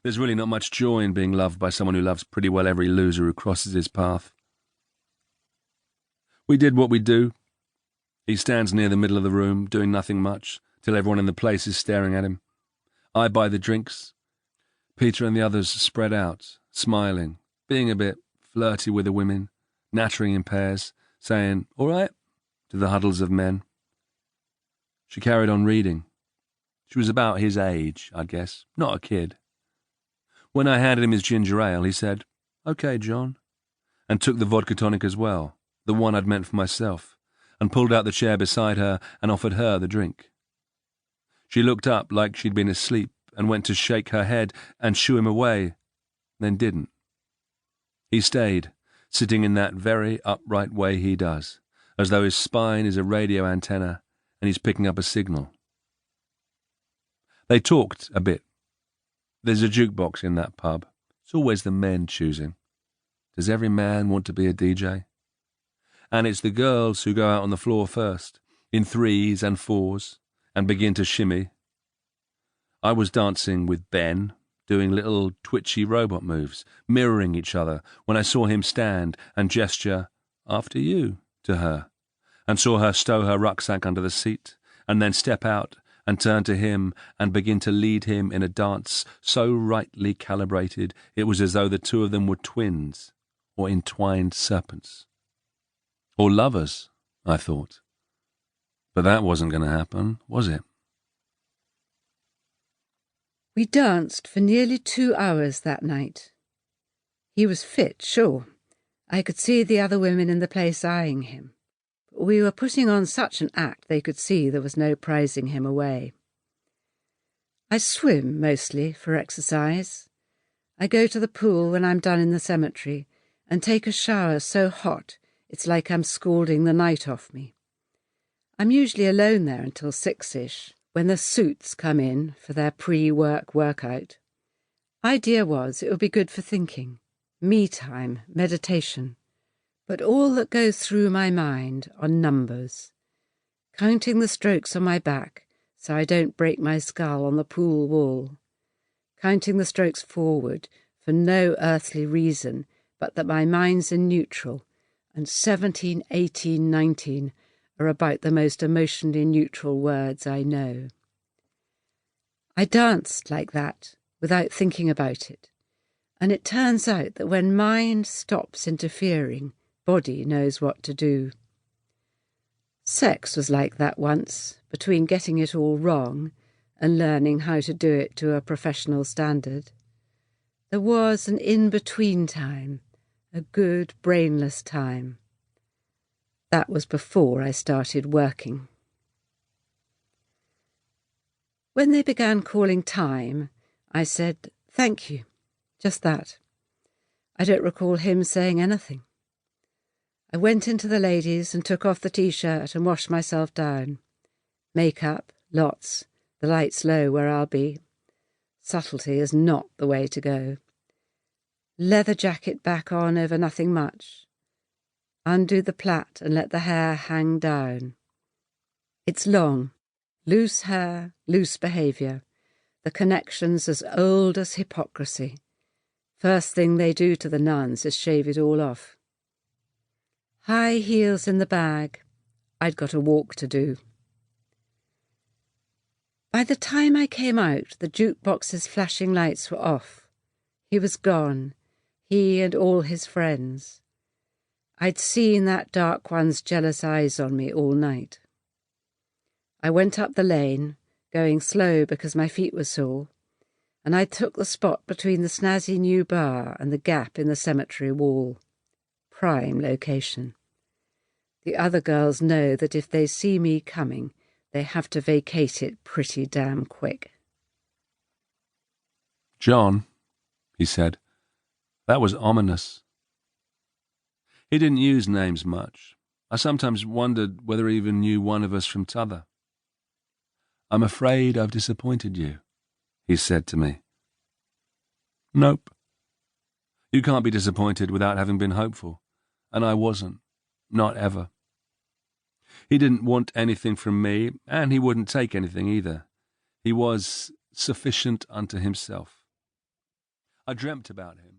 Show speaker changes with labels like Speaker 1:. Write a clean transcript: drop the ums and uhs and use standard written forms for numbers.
Speaker 1: There's really not much joy in being loved by someone who loves pretty well every loser who crosses his path. We did what we do. He stands near the middle of the room, doing nothing much, till everyone in the place is staring at him. I buy the drinks. Peter and the others spread out, smiling, being a bit flirty with the women, nattering in pairs, saying, "All right," to the huddles of men. She carried on reading. She was about his age, I guess, not a kid. When I handed him his ginger ale, he said, "Okay, John," and took the vodka tonic as well, the one I'd meant for myself, and pulled out the chair beside her and offered her the drink. She looked up like she'd been asleep and went to shake her head and shoo him away, then didn't. He stayed, sitting in that very upright way he does, as though his spine is a radio antenna and he's picking up a signal. They talked a bit. There's a jukebox in that pub. It's always the men choosing. Does every man want to be a DJ? And it's the girls who go out on the floor first, in 3s and 4s, and begin to shimmy. I was dancing with Ben, doing little twitchy robot moves, mirroring each other, when I saw him stand and gesture, "After you," to her, and saw her stow her rucksack under the seat, and then step out and turn to him and begin to lead him in a dance so rightly calibrated it was as though the two of them were twins, or entwined serpents. Or lovers, I thought. But that wasn't going to happen, was it?
Speaker 2: We danced for nearly 2 hours that night. He was fit, sure. I could see the other women in the place eyeing him. But we were putting on such an act they could see there was no prizing him away. I swim, mostly, for exercise. I go to the pool when I'm done in the cemetery and take a shower so hot it's like I'm scalding the night off me. I'm usually alone there until 6-ish, when the suits come in for their pre-work workout. Idea was it would be good for thinking, me time, meditation. But all that goes through my mind are numbers. Counting the strokes on my back so I don't break my skull on the pool wall. Counting the strokes forward for no earthly reason but that my mind's in neutral, and 17, 18, 19 are about the most emotionally neutral words I know. I danced like that, without thinking about it, and it turns out that when mind stops interfering, body knows what to do. Sex was like that once, between getting it all wrong and learning how to do it to a professional standard. There was an in-between time, a good brainless time. That was before I started working. When they began calling time, I said, "Thank you," just that. I don't recall him saying anything. I went into the ladies and took off the t-shirt and washed myself down. Makeup, lots, the lights low where I'll be. Subtlety is not the way to go. Leather jacket back on over nothing much. Undo the plait and let the hair hang down. It's long. Loose hair, loose behaviour. The connection's as old as hypocrisy. First thing they do to the nuns is shave it all off. High heels in the bag. I'd got a walk to do. By the time I came out, the jukebox's flashing lights were off. He was gone, he and all his friends. I'd seen that dark one's jealous eyes on me all night. I went up the lane, going slow because my feet were sore, and I took the spot between the snazzy new bar and the gap in the cemetery wall. Prime location. The other girls know that if they see me coming, they have to vacate it pretty damn quick.
Speaker 1: "John," he said, "that was ominous." He didn't use names much. I sometimes wondered whether he even knew one of us from t'other. "I'm afraid I've disappointed you," he said to me. "Nope. You can't be disappointed without having been hopeful, and I wasn't, not ever. He didn't want anything from me, and he wouldn't take anything either. He was sufficient unto himself. I dreamt about him.